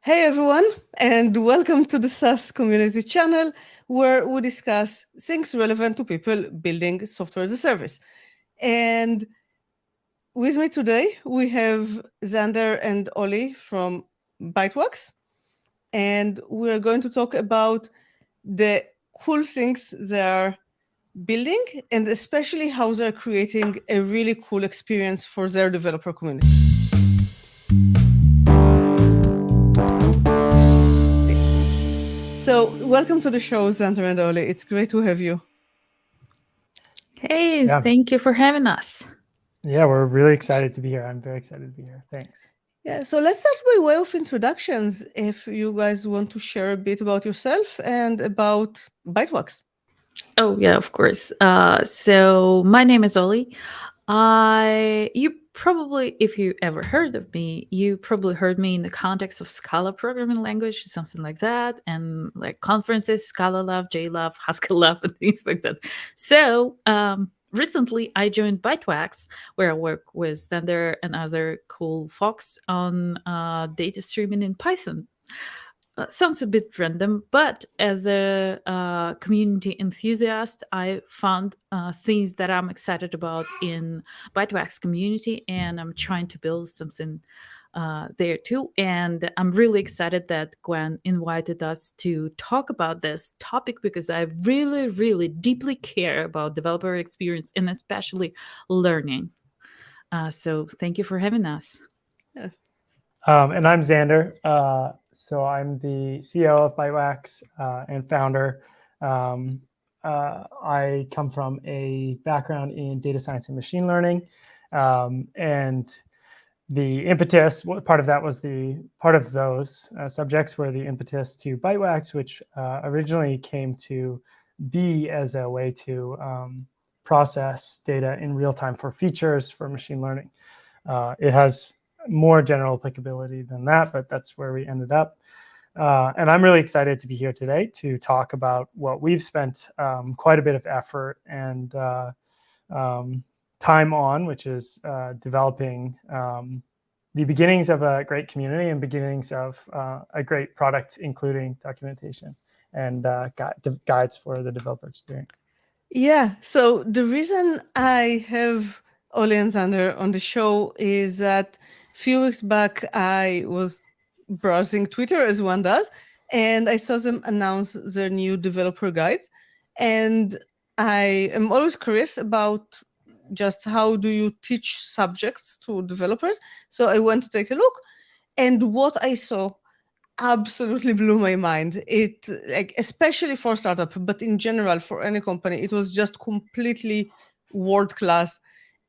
Hey everyone, and welcome to the SaaS community channel where we discuss things relevant to people building software as a service. And with me today, we have Zander and Oli from Bytewax, and we're going to talk about the cool things they are building and especially how they're creating a really cool experience for their developer community. So, welcome to the show, Zander and Oli. It's great to have you. Hey, Yeah. thank you for having us. Yeah, we're really excited to be here. I'm very excited to be here. Thanks. Yeah, so let's start by way of introductions. If you guys want to share a bit about yourself and about Bytewax. Oh yeah, of course. So my name is Oli. You probably, if you ever heard of me, you probably heard me in the context of Scala programming language, something like that, and like conferences, Scala Love, JLove, Haskell Love, and things like that. So recently, I joined Bytewax, where I work with Zander and other cool folks on data streaming in Python. Sounds a bit random, but as a community enthusiast, I found things that I'm excited about in Bytewax community, and I'm trying to build something there too. And I'm really excited that Gwen invited us to talk about this topic because I really, really deeply care about developer experience and especially learning. So thank you for having us. Yeah. And I'm Zander. So I'm the CEO of Bytewax and founder. I come from a background in data science and machine learning. And the impetus, part of that was the part of those subjects were the impetus to Bytewax, which originally came to be as a way to process data in real time for features for machine learning. It has more general applicability than that, but that's where we ended up. And I'm really excited to be here today to talk about what we've spent quite a bit of effort and time on, which is developing the beginnings of a great community and beginnings of a great product, including documentation and guides for the developer experience. Yeah, so the reason I have Oli and Zander on the show is that a few weeks back I was browsing Twitter as one does, and I saw them announce their new developer guides. And I am always curious about just how do you teach subjects to developers. So I went to take a look, and what I saw absolutely blew my mind. It like especially for startup, but in general for any company, it was just completely world class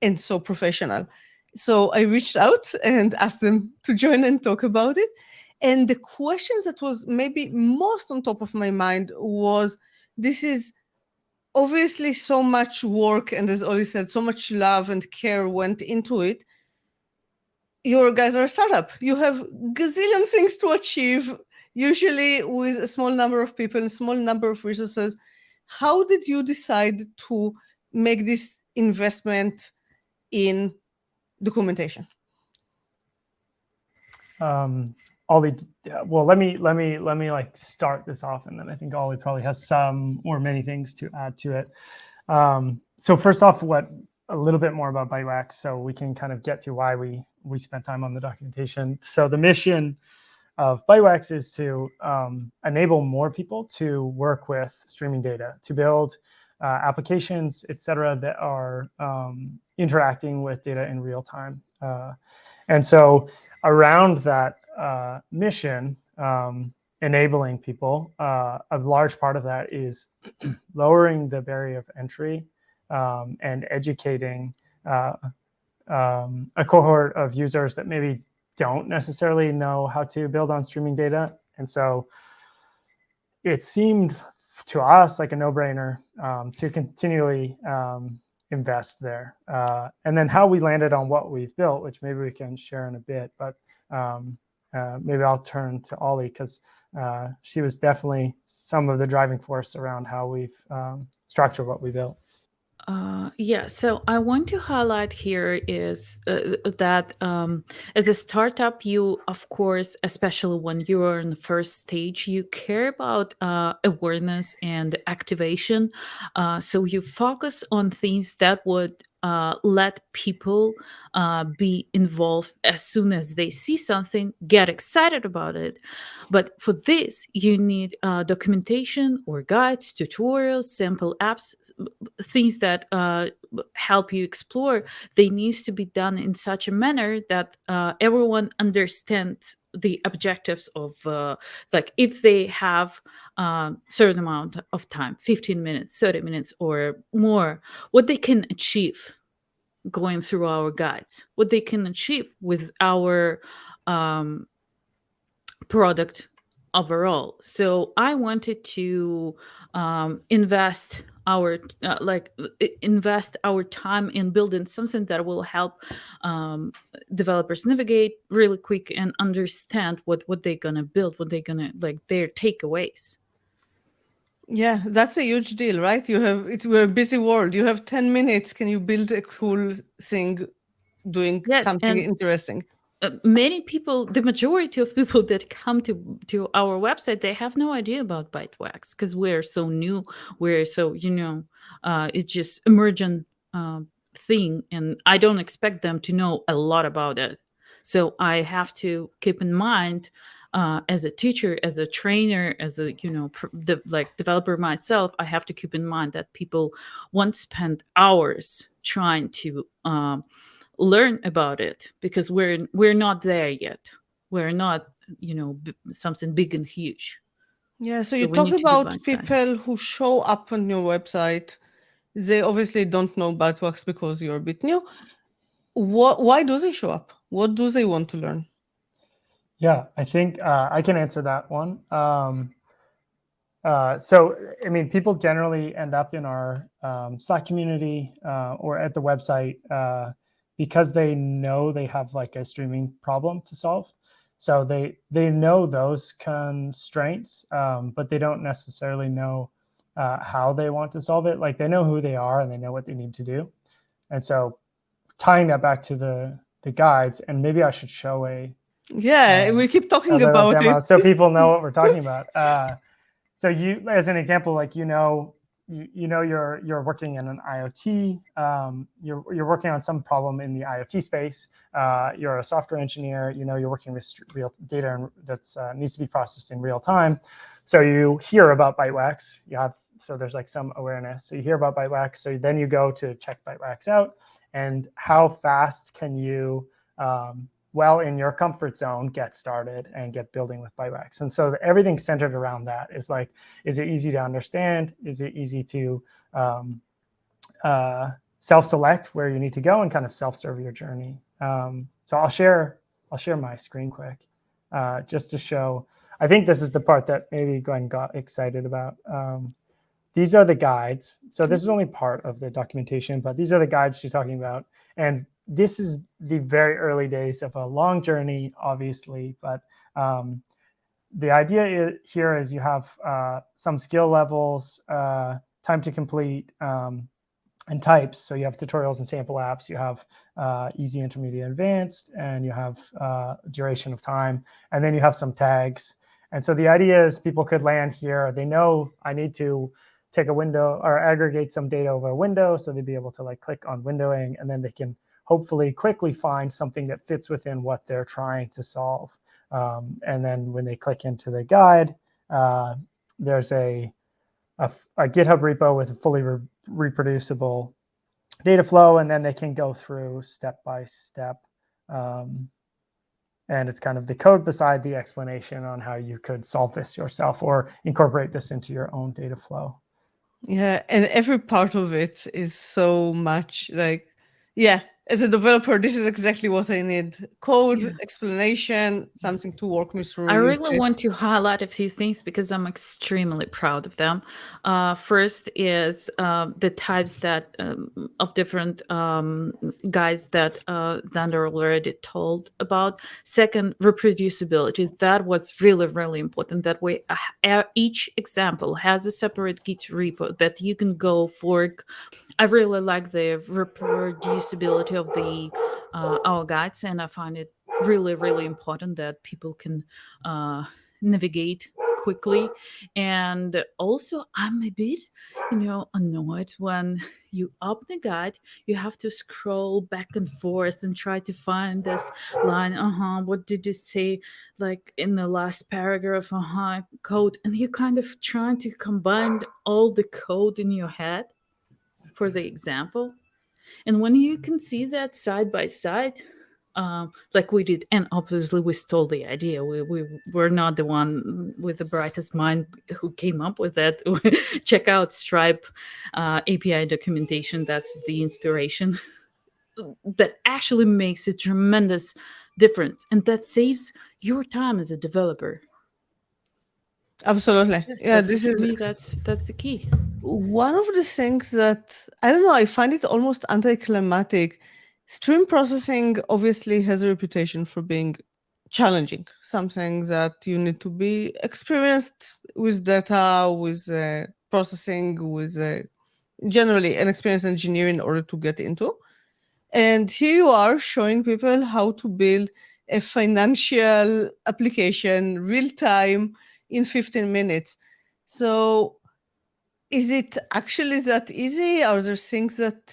and so professional. So I reached out and asked them to join and talk about it. And the questions that was maybe most on top of my mind was this is obviously so much work, and as Oli said, so much love and care went into it. Your guys are a startup. You have gazillion things to achieve, usually with a small number of people, a small number of resources. How did you decide to make this investment in documentation? Ollie, well, let me like start this off, and then I think Ollie probably has some or many things to add to it. So first off, a little bit more about Bytewax, so we can kind of get to why we spent time on the documentation. So the mission of Bytewax is to enable more people to work with streaming data, to build applications, et cetera, that are interacting with data in real time. And so around that mission, enabling people, a large part of that is lowering the barrier of entry and educating a cohort of users that maybe don't necessarily know how to build on streaming data. And so it seemed to us like a no-brainer to continually invest there. And then how we landed on what we've built, which maybe we can share in a bit, but maybe I'll turn to Ollie because she was definitely some of the driving force around how we've structured what we built. Yeah, so I want to highlight here is that as a startup, you, of course, especially when you are in the first stage, you care about awareness and activation. So you focus on things that would let people be involved as soon as they see something, get excited about it. But for this, you need documentation or guides, tutorials, sample apps, things that help you explore. They needs to be done in such a manner that everyone understands the objectives of like if they have certain amount of time, 15 minutes, 30 minutes or more, what they can achieve going through our guides, what they can achieve with our um, product overall. So I wanted to invest our invest our time in building something that will help um, developers navigate really quick and understand what they're gonna build, what they're gonna like their takeaways. Yeah, that's a huge deal, right? We're a busy world. You have 10 minutes. Can you build a cool thing doing Yes, something and interesting? many people, the majority of people that come to our website, they have no idea about Bytewax because we're so new. We're so it's just emergent thing, and I don't expect them to know a lot about it. So I have to keep in mind, as a teacher, as a trainer, as a like developer myself, I have to keep in mind that people won't spend hours trying to learn about it because we're not there yet. We're not, something big and huge. Yeah, so you So we talked need to do about bite size. people who show up on your website. They obviously don't know Batworks because you're a bit new. Why do they show up? What do they want to learn? Yeah, I think I can answer that one. So, I mean, people generally end up in our Slack community or at the website because they know they have like a streaming problem to solve. So they know those constraints, but they don't necessarily know how they want to solve it. Like they know who they are and they know what they need to do. And so, tying that back to the guides, and maybe I should show Yeah, we keep a talking little about it. demo so people know what we're talking about. So you, as an example, like you're working in an IoT, you're working on some problem in the IoT space. You're a software engineer. You're working with real data that's needs to be processed in real time. So you hear about Bytewax. So there's like some awareness. So you hear about Bytewax. So then you go to check Bytewax out, and how fast can you well in your comfort zone get started and get building with Bytewax. And so everything's centered around that. Is like, is it easy to understand? Is it easy to self-select where you need to go and kind of self-serve your journey? So I'll share my screen quick just to show. I think this is the part that maybe Glenn got excited about. These are the guides. So this is only part of the documentation, but these are the guides she's talking about. And this is the very early days of a long journey, obviously. But the idea here is you have some skill levels, time to complete, and types. So you have tutorials and sample apps. You have easy, intermediate, advanced, and you have duration of time. And then you have some tags. And so the idea is people could land here. They know I need to take a window or aggregate some data over a window. So they'd be able to like click on windowing, and then they can hopefully quickly find something that fits within what they're trying to solve. And then when they click into the guide, there's a GitHub repo with a fully reproducible data flow, and then they can go through step by step. And it's kind of the code beside the explanation on how you could solve this yourself or incorporate this into your own data flow. Yeah, and every part of it is so much like, yeah, as a developer, this is exactly what I need. Code, Yeah. explanation, something to walk me through I a little really bit. want to highlight a few things because I'm extremely proud of them. First is the types that of different guides that Zander already told about. Second, reproducibility. That was really, really important. That way, each example has a separate Git repo that you can go fork I really like the reproducibility of the our guides, and I find it really, really important that people can navigate quickly. And also, I'm a bit, annoyed when you open the guide, you have to scroll back and forth and try to find this line. What did it say? Like in the last paragraph, code, and you kind of trying to combine all the code in your head for the example. And when you can see that side by side, like we did, and obviously we stole the idea. We were not the one with the brightest mind who came up with that. Check out Stripe API documentation. That's the inspiration. That actually makes a tremendous difference, and that saves your time as a developer. Absolutely. Yes, Yeah, that's this for is me. That's the key. one of the things that I don't know, I find it almost anticlimactic. Stream processing obviously has a reputation for being challenging, something that you need to be experienced with data, with processing, with generally an experienced engineer in order to get into. And here you are showing people how to build a financial application real time in 15 minutes. So is it actually that easy? Are there things that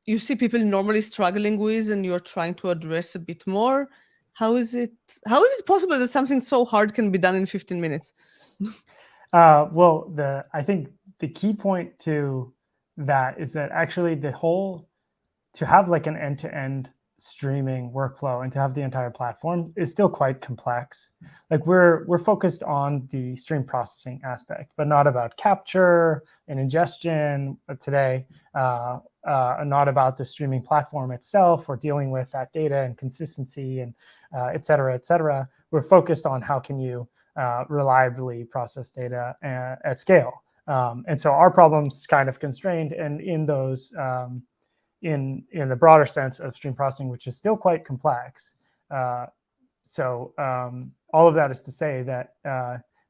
you see people normally struggling with and you're trying to address a bit more? How is it possible that something so hard can be done in 15 minutes? Well, I think the key point to that is that actually to have like an end-to-end streaming workflow and to have the entire platform is still quite complex. Like we're focused on the stream processing aspect, but not about capture and ingestion today, not about the streaming platform itself or dealing with that data and consistency and et cetera, et cetera. We're focused on how can you reliably process data at scale. And so our problem's kind of constrained, and in those in the broader sense of stream processing, which is still quite complex. All of that is to say that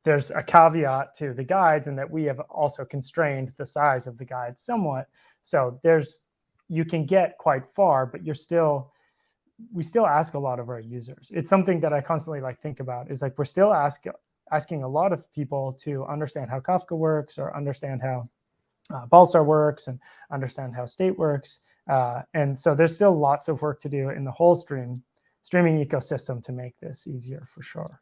there's a caveat to the guides, and that we have also constrained the size of the guides somewhat. So you can get quite far, but we still ask a lot of our users. It's something that I constantly think about, is like we're still asking a lot of people to understand how Kafka works, or understand how Balsar works, and understand how state works. And so there's still lots of work to do in the whole streaming ecosystem to make this easier, for sure.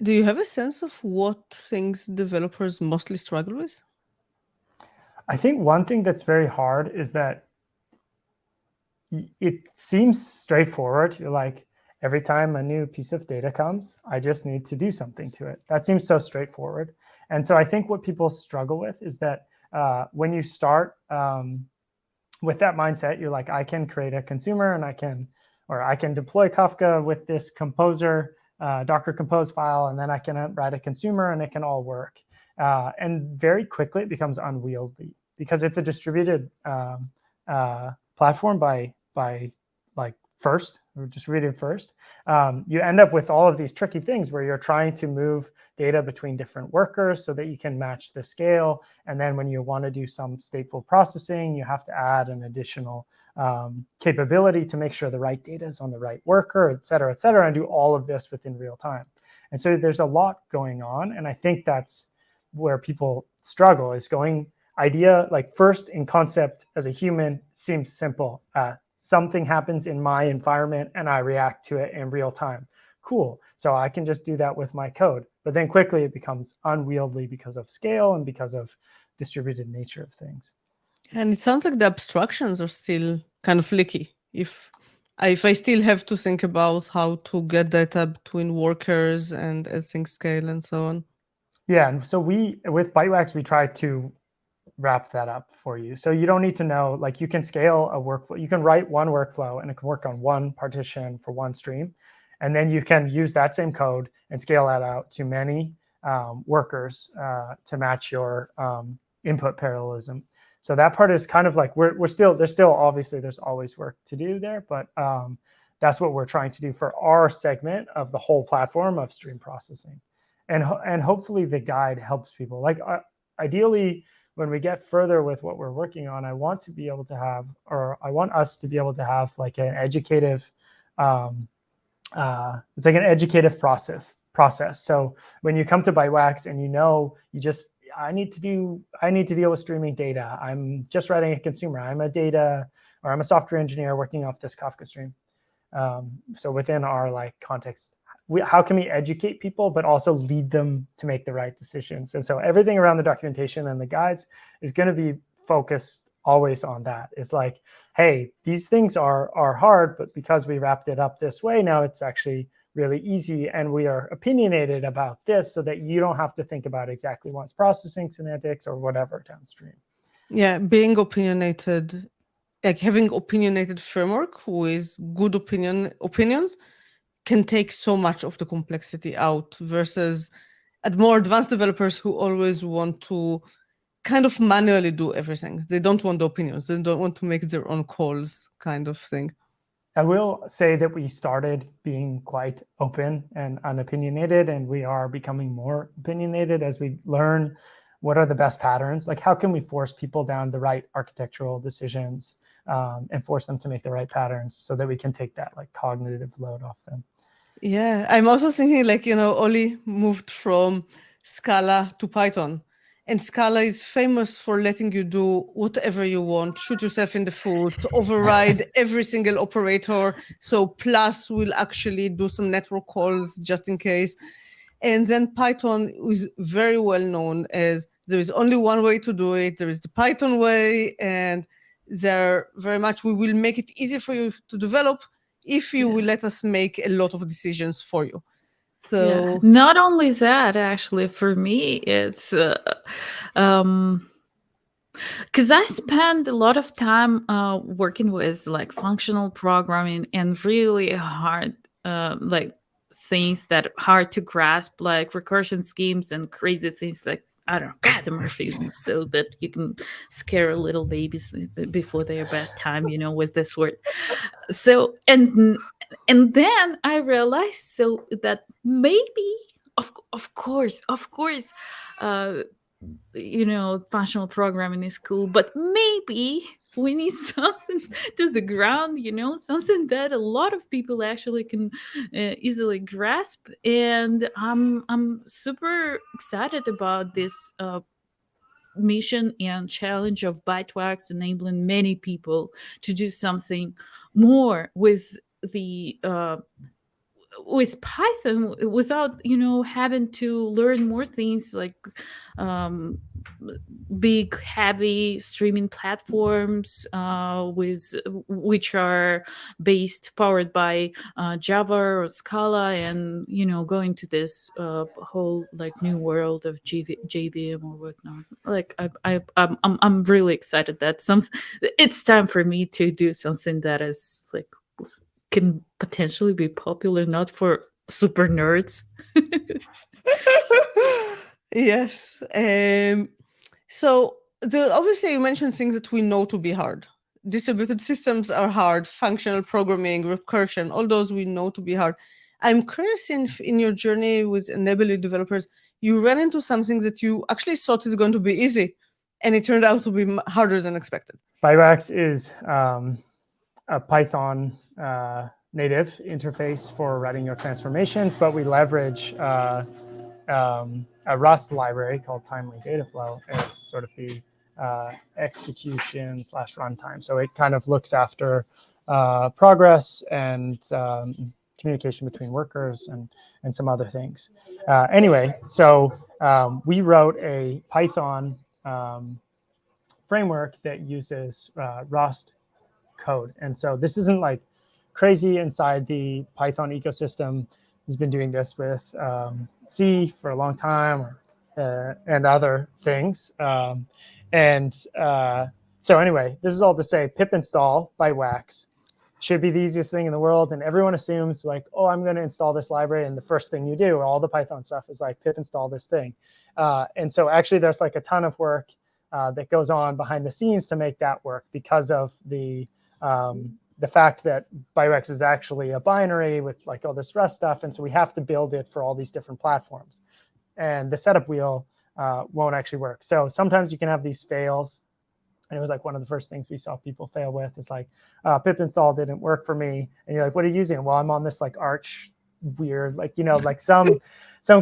Do you have a sense of what things developers mostly struggle with? I think one thing that's very hard is that it seems straightforward. You're like, every time a new piece of data comes, I just need to do something to it. That seems so straightforward. And so I think what people struggle with is that when you start with that mindset, you're like, I can create a consumer, and I can deploy Kafka with this composer, Docker compose file, and then I can write a consumer, and it can all work. And very quickly it becomes unwieldy, because it's a distributed platform by distributed first. You end up with all of these tricky things where you're trying to move data between different workers so that you can match the scale. And then when you want to do some stateful processing, you have to add an additional capability to make sure the right data is on the right worker, et cetera, and do all of this within real time. And so there's a lot going on. And I think that's where people struggle, is going idea, like first in concept as a human, seems simple. Something happens in my environment and I react to it in real time. Cool. So I can just do that with my code. But then quickly it becomes unwieldy because of scale and because of distributed nature of things. And it sounds like the abstractions are still kind of leaky. If I still have to think about how to get data between workers and as things scale and so on. Yeah. And so with Bytewax, we try to wrap that up for you. So you don't need to know, like you can scale a workflow. You can write one workflow and it can work on one partition for one stream. And then you can use that same code and scale that out to many workers to match your input parallelism. So that part is kind of like, there's still obviously there's always work to do there, but that's what we're trying to do for our segment of the whole platform of stream processing. And hopefully the guide helps people. Like ideally, when we get further with what we're working on, I want to be able to have, or I want us to be able to have like an educative, it's like an educative process. So when you come to Bytewax and I need to deal with streaming data. I'm just writing a consumer. I'm a software engineer working off this Kafka stream. So within our like context, how can we educate people, but also lead them to make the right decisions? And so everything around the documentation and the guides is going to be focused always on that. It's like, hey, these things are hard, but because we wrapped it up this way, now it's actually really easy, and we are opinionated about this so that you don't have to think about exactly what's processing semantics or whatever downstream. Yeah, being opinionated, like having opinionated framework with good opinions can take so much of the complexity out versus at more advanced developers who always want to kind of manually do everything. They don't want the opinions. They don't want to make their own calls kind of thing. I will say that we started being quite open and unopinionated, and we are becoming more opinionated as we learn what are the best patterns. Like, how can we force people down the right architectural decisions and force them to make the right patterns so that we can take that like cognitive load off them. Yeah, I'm also thinking like, Oli moved from Scala to Python. And Scala is famous for letting you do whatever you want, shoot yourself in the foot, override every single operator. So plus will actually do some network calls just in case. And then Python is very well known as there is only one way to do it. There is the Python way. And there very much, we will make it easy for you to develop if you will let us make a lot of decisions for you. So not only that, actually, for me, it's because I spend a lot of time working with like functional programming and really hard like things that are hard to grasp, like recursion schemes and crazy things like, I don't know, catamorphisms, so that you can scare little babies before their bedtime, with this word. So and then I realized so that maybe of course functional programming is cool, but maybe we need something to the ground, something that a lot of people actually can easily grasp. And I'm super excited about this mission and challenge of Bytewax, enabling many people to do something more with the with Python without having to learn more things like um, big heavy streaming platforms with which are powered by Java or Scala, and going to this whole like new world of JVM or whatnot. Like I'm really excited that it's time for me to do something that is like can potentially be popular, not for super nerds. Yes. So obviously you mentioned things that we know to be hard. Distributed systems are hard, functional programming, recursion, all those we know to be hard. I'm curious in your journey with enabling developers, you ran into something that you actually thought is going to be easy, and it turned out to be harder than expected. Bytewax is a Python native interface for writing your transformations, but we leverage a Rust library called Timely Data Flow as sort of the execution / runtime. So it kind of looks after progress and communication between workers and some other things. Anyway, so we wrote a Python framework that uses Rust code. And so this isn't like crazy inside the Python ecosystem. Has been doing this with C for a long time and other things. So anyway, this is all to say pip install Bytewax should be the easiest thing in the world. And everyone assumes like, oh, I'm going to install this library. And the first thing you do, all the Python stuff is like pip install this thing. And so actually there's like a ton of work that goes on behind the scenes to make that work because of the fact that Bytewax is actually a binary with like all this Rust stuff. And so we have to build it for all these different platforms. And the setup wheel won't actually work. So sometimes you can have these fails. And it was like one of the first things we saw people fail with is like pip install didn't work for me. And you're like, what are you using? Well, I'm on this like Arch weird, like, you know, like some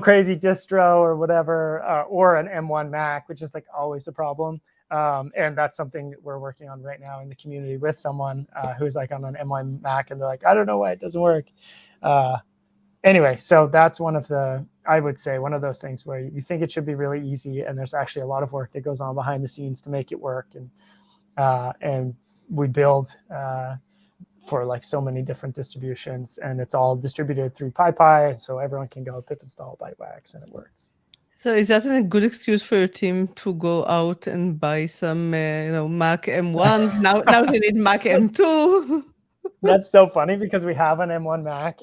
crazy distro or whatever, or an M1 Mac, which is like always a problem. And that's something that we're working on right now in the community with someone who's like on an M1 Mac, and they're like, I don't know why it doesn't work. Anyway, so that's one of the, I would say, one of those things where you think it should be really easy, and there's actually a lot of work that goes on behind the scenes to make it work. And we build for like so many different distributions, and it's all distributed through PyPy, and so everyone can go pip install Bytewax, and it works. So is that a good excuse for your team to go out and buy some, Mac M1? Now they need Mac M2. That's so funny because we have an M1 Mac.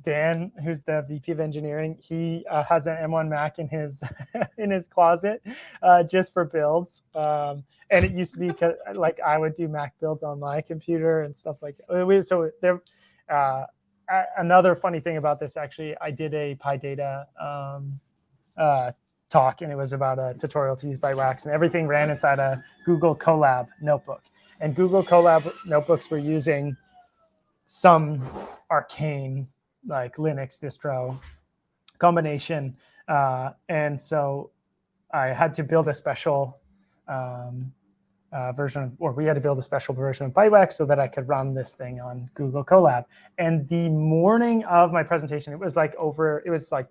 Dan, who's the VP of engineering, he has an M1 Mac in his in his closet just for builds. And it used to be like I would do Mac builds on my computer and stuff like that. So there, another funny thing about this, actually, I did a PyData talk, and it was about a tutorial to use Bytewax, and everything ran inside a Google Colab notebook. And Google Colab notebooks were using some arcane like Linux distro combination, and so I had to build a special version, or we had to build a special version of Bytewax so that I could run this thing on Google Colab. And the morning of my presentation, it was like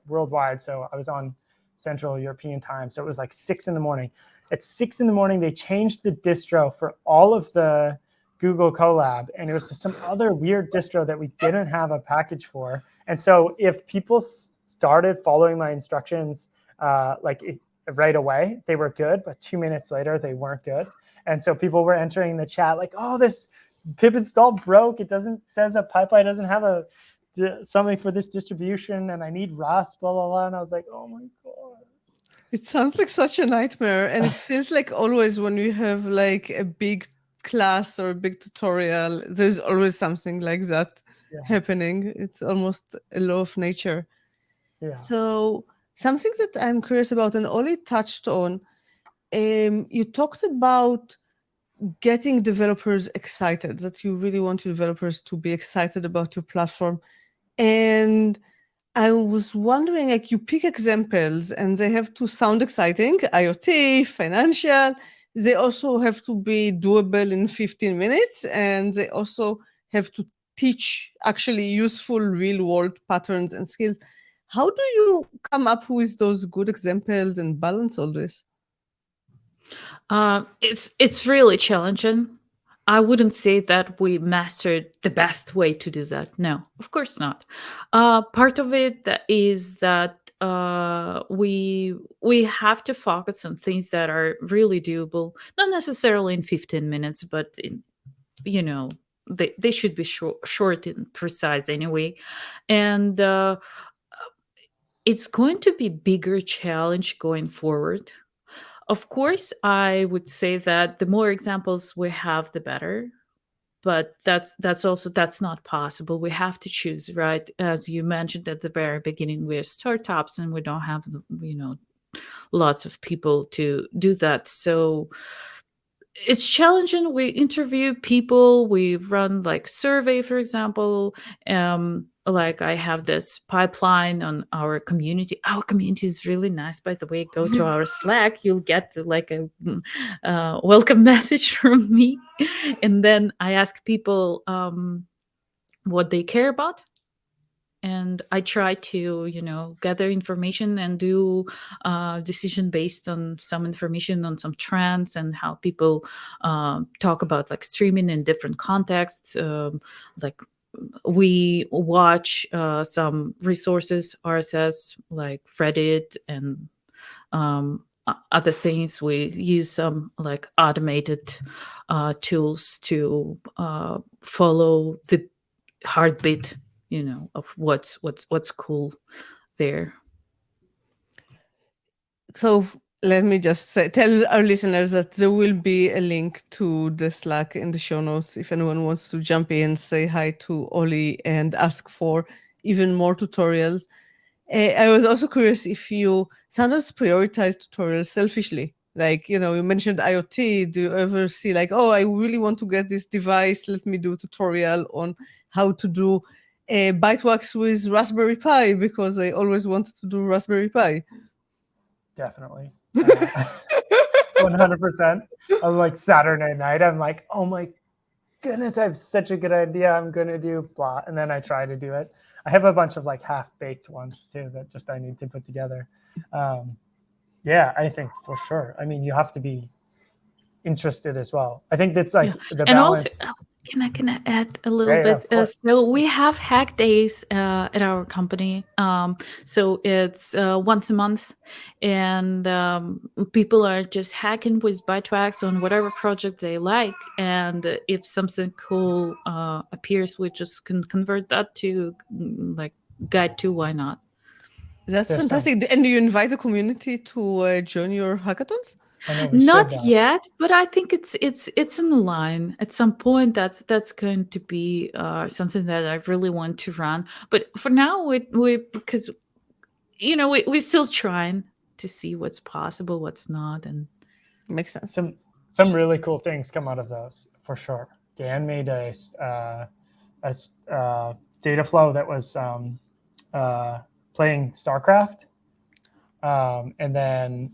worldwide, so I was on Central European time, so it was like 6 in the morning. At 6 in the morning, they changed the distro for all of the Google Colab, and it was just some other weird distro that we didn't have a package for. And so if people started following my instructions right away, they were good, but 2 minutes later, they weren't good. And so people were entering the chat like, oh, this pip install broke. It says a pipeline doesn't have something for this distribution, and I need Rust, blah, blah, blah. And I was like, oh my God. It sounds like such a nightmare. And it feels like always when you have like a big class or a big tutorial, there's always something like that happening. It's almost a law of nature. Yeah. So something that I'm curious about, and Oli touched on, you talked about getting developers excited, that you really want your developers to be excited about your platform. And I was wondering, like, you pick examples and they have to sound exciting, IoT, financial. They also have to be doable in 15 minutes, and they also have to teach actually useful real-world patterns and skills. How do you come up with those good examples and balance all this? It's really challenging. I wouldn't say that we mastered the best way to do that. No, of course not. Part of it is that we have to focus on things that are really doable, not necessarily in 15 minutes, but they should be short and precise anyway. And it's going to be bigger challenge going forward. Of course, I would say that the more examples we have, the better. But that's not possible. We have to choose, right? As you mentioned at the very beginning, we're startups and we don't have, lots of people to do that. So it's challenging. We interview people. We run like survey, for example. Like I have this pipeline on our community. Our community is really nice, by the way. Go to our Slack. You'll get like a welcome message from me. And then I ask people what they care about. And I try to, gather information and do decision based on some information on some trends and how people talk about like streaming in different contexts. Like we watch some resources, RSS, like Reddit and other things. We use some like automated tools to follow the heartbeat of what's cool there. So let me just tell our listeners that there will be a link to the Slack in the show notes if anyone wants to jump in, say hi to Oli, and ask for even more tutorials. I was also curious if you sometimes prioritize tutorials selfishly. Like, you mentioned IoT. Do you ever see like, oh, I really want to get this device. Let me do a tutorial on how to do a Bytewax with Raspberry Pi because I always wanted to do Raspberry Pi. Definitely. 100%. I'm like Saturday night, I'm like, oh my goodness, I have such a good idea. I'm going to do blah. And then I try to do it. I have a bunch of like half baked ones too that just I need to put together. Um, yeah, I think for sure. I mean, you have to be interested as well. I think that's Yeah, like the and also, balance. can I add a little Yeah, yeah, bit? of course. So we have hack days at our company. So it's once a month, and people are just hacking with Bytewax on whatever project they like. And if something cool appears, we just can convert that to like guide to why not. That's There's some, fantastic. And do you invite the community to join your hackathons? I know we should, Not yet, but I think it's in the line. At some point, that's going to be something that I really want to run. But for now, we because we're still trying to see what's possible, what's not, and Makes sense. some, some really cool things come out of those for sure. Dan made a data flow that was uh, playing StarCraft. And then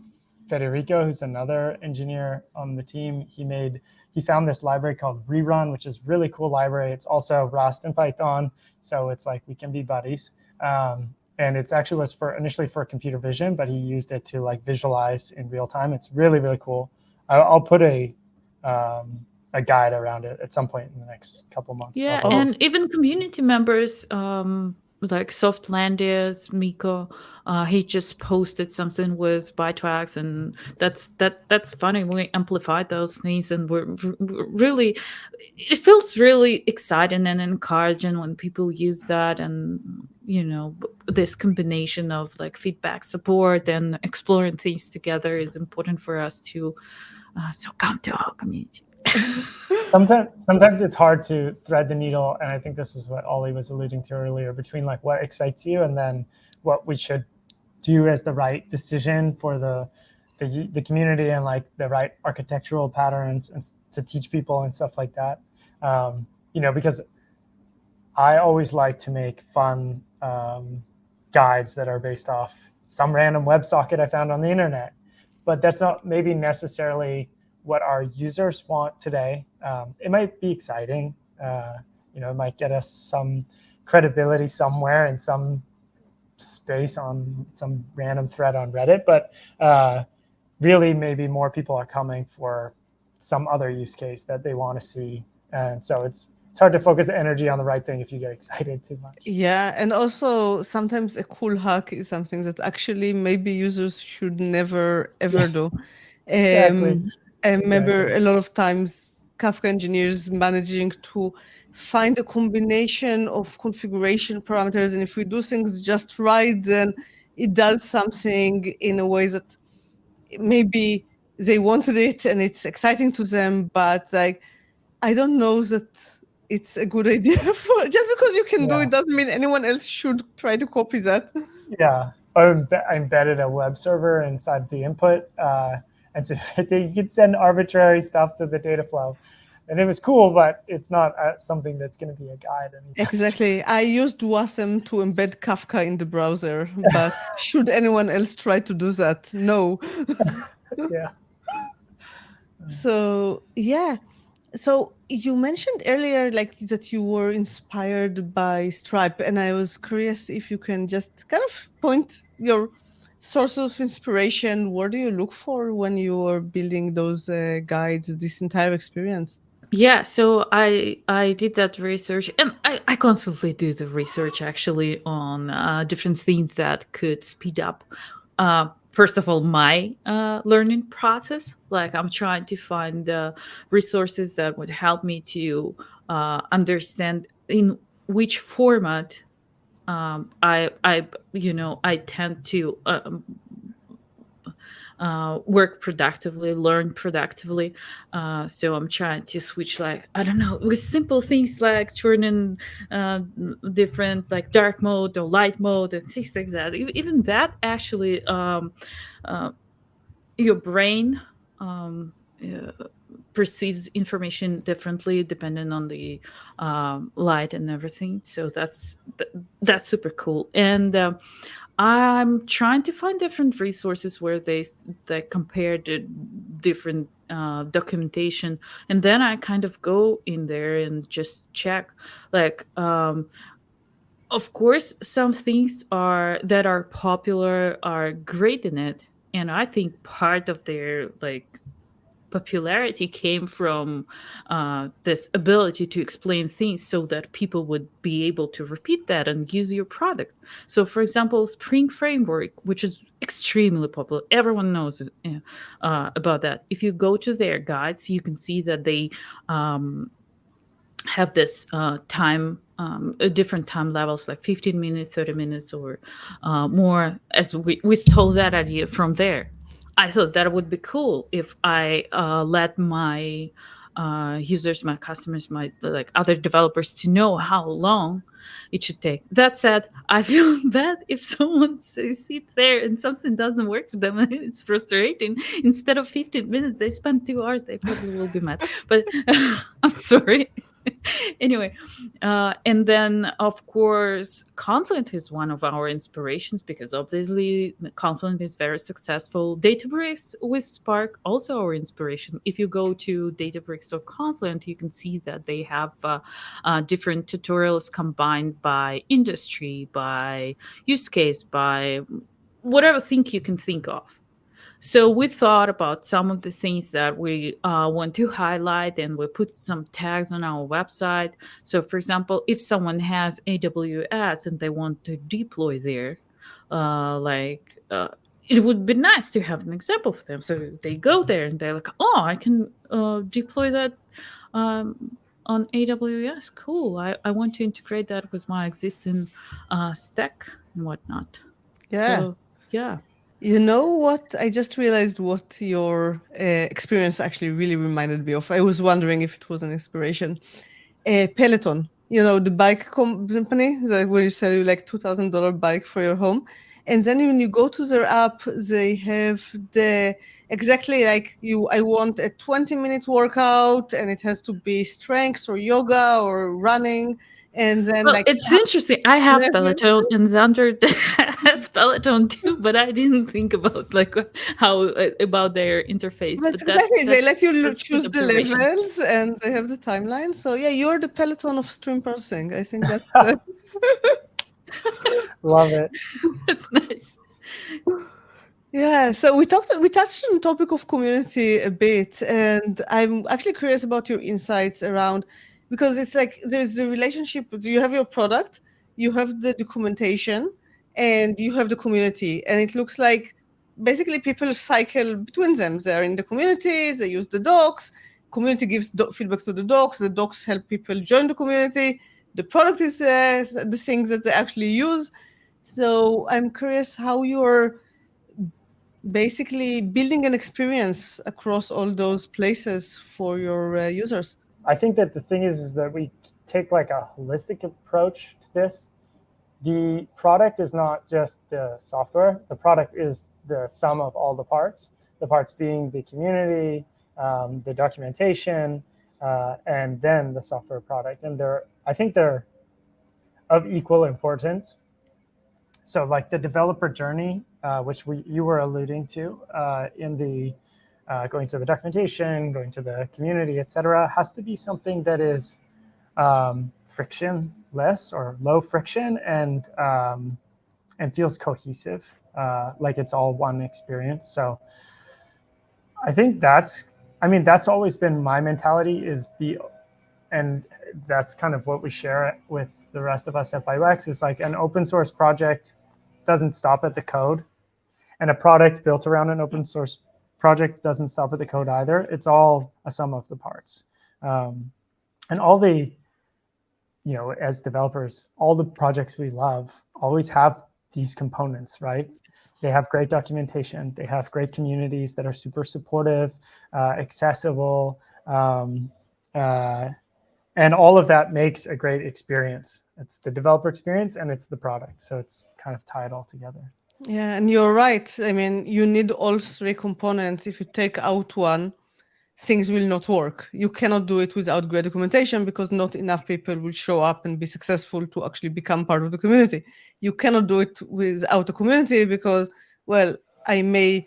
Federico, who's another engineer on the team, he found this library called Rerun, which is really cool library. It's also Rust and Python, so it's like we can be buddies. And it's actually was for initially for computer vision, but he used it to like visualize in real time. It's really really cool. I'll put a guide around it at some point in the next couple months, yeah, probably. Oh, and even community members like Softlandius, Miko, he just posted something with Bytewax, and that's funny. We amplified those things, and we're really, it feels really exciting and encouraging when people use that, and this combination of like feedback, support, and exploring things together is important for us to. So come to our community. Sometimes it's hard to thread the needle, and I think this is what Ollie was alluding to earlier, between like what excites you and then what we should do as the right decision for the community, and like the right architectural patterns and to teach people and stuff like that. Because I always like to make fun guides that are based off some random WebSocket I found on the internet, but that's not maybe necessarily what our users want today. It might be exciting. It might get us some credibility somewhere in some space on some random thread on Reddit, but really maybe more people are coming for some other use case that they want to see. And so it's hard to focus the energy on the right thing if you get excited too much. yeah. And also, sometimes a cool hack is something that actually maybe users should never ever do. Exactly. Um, I remember Exactly. a lot of times Kafka engineers managing to find a combination of configuration parameters, and if we do things just right, then it does something in a way that maybe they wanted it and it's exciting to them, but like I don't know that it's a good idea for just because you can do Yeah. it doesn't mean anyone else should try to copy that. Yeah. I embedded a web server inside the input. And so you could send arbitrary stuff to the data flow. And it was cool, but it's not something that's going to be a guide anytime soon. Exactly. I used Wasm to embed Kafka in the browser, but should anyone else try to do that? No. Yeah. So, yeah. So you mentioned earlier like that you were inspired by Stripe, and I was curious if you can just kind of point your source of inspiration. What do you look for when you are building those guides, this entire experience? Yeah, so I did that research, and I constantly do the research actually on different things that could speed up. First of all, my learning process. Like I'm trying to find resources that would help me to understand in which format I tend to work productively, learn productively. So I'm trying to switch, like, I don't know, with simple things like turning different, like, dark mode or light mode and things like that. Even that actually, uh, your brain um, uh, perceives information differently depending on the light and everything. So that's super cool. And I'm trying to find different resources where they compare the different documentation, and then I kind of go in there and just check, like, of course, some things are that are popular are great in it, and I think part of their, like, popularity came from this ability to explain things so that people would be able to repeat that and use your product. So, for example, Spring Framework, which is extremely popular, everyone knows it, about that. If you go to their guides, you can see that they um, have this time, different time levels, like 15 minutes, 30 minutes, or more, as we stole that idea from there. I thought that would be cool if I let my users, my customers, my, like, other developers to know how long it should take. That said, I feel bad if someone says sit there and something doesn't work for them. It's frustrating. Instead of 15 minutes, they spend 2 hours. They probably will be mad. But I'm sorry. Anyway, and then, of course, Confluent is one of our inspirations, because obviously Confluent is very successful. Databricks with Spark, also our inspiration. If you go to Databricks or Confluent, you can see that they have different tutorials combined by industry, by use case, by whatever thing you can think of. So we thought about some of the things that we want to highlight, and we put some tags on our website. So, for example, if someone has AWS and they want to deploy there, like, it would be nice to have an example for them. So they go there and they're like, "Oh, I can deploy that on AWS. Cool. I want to integrate that with my existing stack and whatnot." Yeah. So yeah. You know what? I just realized what your experience actually really reminded me of. I was wondering if it was an inspiration. Peloton, the bike company that where you sell you like $2,000 bike for your home, and then when you go to their app, they have the exactly like you. I want a 20-minute workout, and it has to be strength or yoga or running, and then Well, like it's interesting. I have never. Peloton, and Zander has Peloton too, but I didn't think about, like, how about their interface. But But exactly, they let you that's good choose the observation. levels, and they have the timeline. So yeah, you're the Peloton of stream parsing. I think that's Love it. That's nice. yeah. So we touched on the topic of community a bit, and I'm actually curious about your insights around because it's like there's the relationship. You have your product, you have the documentation, and you have the community, and it looks like basically people cycle between them. They're in the community, they use the docs. Community gives feedback to the docs. The docs help people join the community. The product is the things that they actually use. So I'm curious how you're basically building an experience across all those places for your users. I think that the thing is that we take like a holistic approach to this. The product is not just the software. The product is the sum of all the parts. The parts being the community, the documentation, and then the software product. And I think they're of equal importance. So like the developer journey, which you were alluding to in the going to the documentation, going to the community, et cetera, has to be something that is frictionless or low friction and feels cohesive, like it's all one experience. So I think that's always been my mentality and that's kind of what we share with the rest of us at Bytewax is like an open source project doesn't stop at the code, and a product built around an open source project doesn't stop at the code either. It's all a sum of the parts. And all the, as developers, all the projects we love always have these components, right? They have great documentation. They have great communities that are super supportive, accessible, uh, and all of that makes a great experience. It's the developer experience and it's the product. So it's kind of tied all together. Yeah, and you're right. I mean, you need all three components. If you take out one, things will not work. You cannot do it without great documentation because not enough people will show up and be successful to actually become part of the community. You cannot do it without a community because, well, I may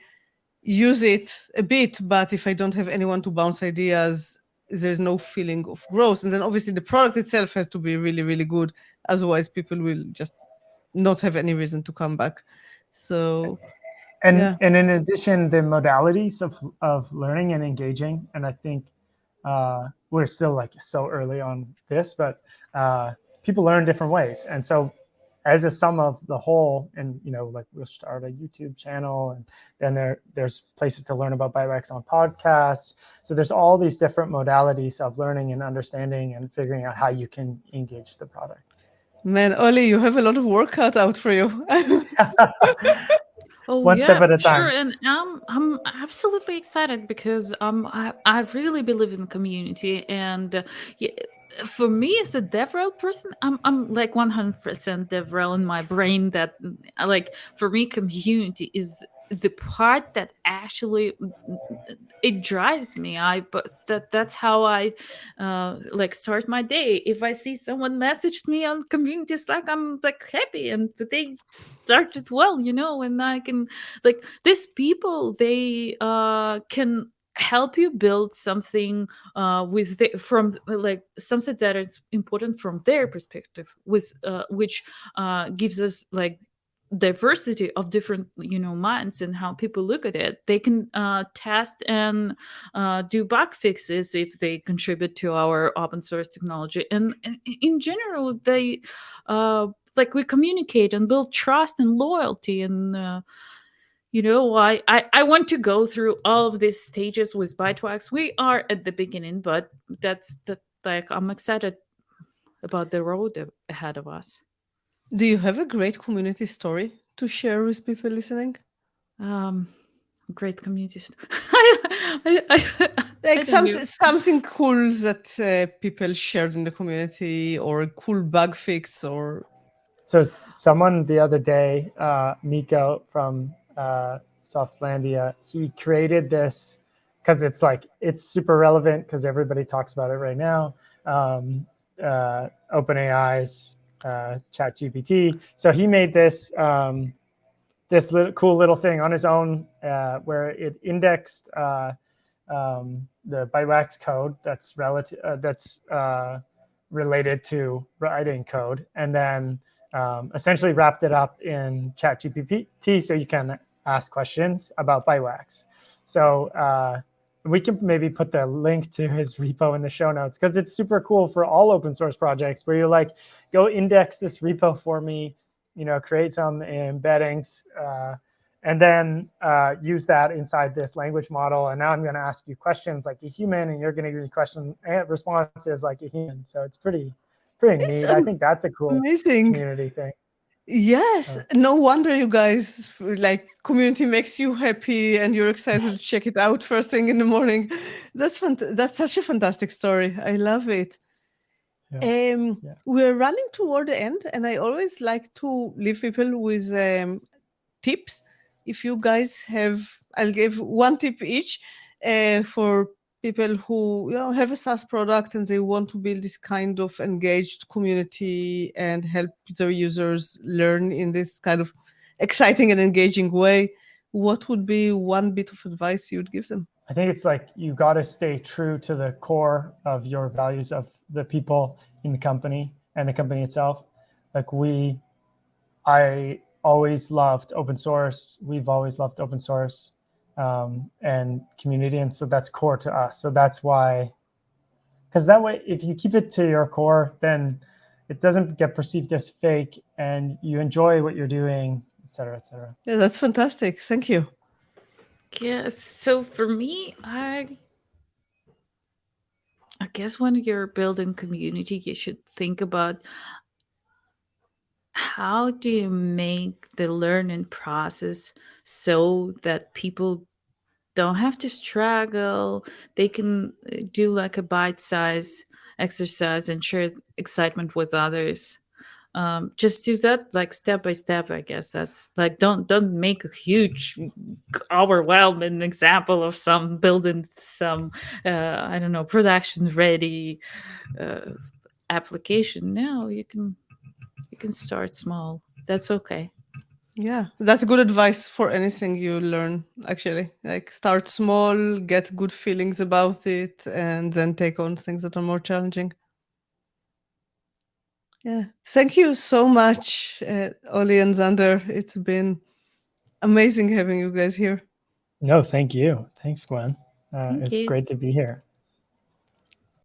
use it a bit, but if I don't have anyone to bounce ideas, there's no feeling of growth. And then obviously the product itself has to be really, really good. Otherwise, people will just not have any reason to come back. So, yeah. And in addition, the modalities of learning and engaging, and I think we're still like so early on this, but people learn different ways. And so as a sum of the whole, and like we'll start a YouTube channel, and then there's places to learn about Bytewax on podcasts. So there's all these different modalities of learning and understanding and figuring out how you can engage the product. Man, Oli, you have a lot of work cut out for you. Oh One step yeah, at a sure, time. and I'm absolutely excited because I really believe in community, and yeah, for me as a devrel person, I'm like 100% devrel in my brain. That like for me, community is the part that actually it drives me. But that's how I like start my day. If I see someone messaged me on community Slack, I'm like happy and the day started well, and I can like these people, they can help you build something with from like something that is important from their perspective, with which gives us like diversity of different minds and how people look at it. They can test and do bug fixes if they contribute to our open source technology, and in general they like we communicate and build trust and loyalty, and I want to go through all of these stages with Bytewax. We are at the beginning, but that's that like I'm excited about the road ahead of us. Do you have a great community story to share with people listening? um Great communities. I Like don't know. something cool that people shared in the community, or a cool bug fix, or So someone the other day, Miko from Softlandia, he created this because it's super relevant because everybody talks about it right now. OpenAI's ChatGPT. So he made this cool little thing on his own where it indexed the Bytewax code that's related to writing code, and then essentially wrapped it up in ChatGPT so you can ask questions about Bytewax. So we can maybe put the link to his repo in the show notes because it's super cool for all open source projects where you're like, go index this repo for me, create some embeddings, and then use that inside this language model. And now I'm going to ask you questions like a human, and you're going to give me question and responses like a human. So it's pretty it's neat. I think that's a cool amazing. community thing. Yes, no wonder you guys like community makes you happy and you're excited to check it out first thing in the morning. That's such a fantastic story. I love it. Yeah. Yeah. We're running toward the end, and I always like to leave people with tips. If you guys have, I'll give one tip each for people who have a SaaS product and they want to build this kind of engaged community and help their users learn in this kind of exciting and engaging way. What would be one bit of advice you would give them? I think it's like you got to stay true to the core of your values of the people in the company and the company itself. Like I always loved open source. We've always loved open source and community. And so that's core to us. So that's why, because that way, if you keep it to your core, then it doesn't get perceived as fake and you enjoy what you're doing, et cetera, et cetera. Yeah, that's fantastic. Thank you. Yeah, so for me, I guess when you're building community, you should think about how do you make the learning process so that people don't have to struggle? They can do like a bite-size exercise and share excitement with others. Just do that like step by step. I guess that's like, don't make a huge overwhelming example of some building some I don't know, production ready uh, application. No, you can start small. That's okay. Yeah, that's good advice for anything you learn, actually. Like, start small, get good feelings about it, and then take on things that are more challenging. Yeah. Thank you so much, Oli and Zander. It's been amazing having you guys here. No, thank you. Thanks, Gwen. Thank It's you. great to be here.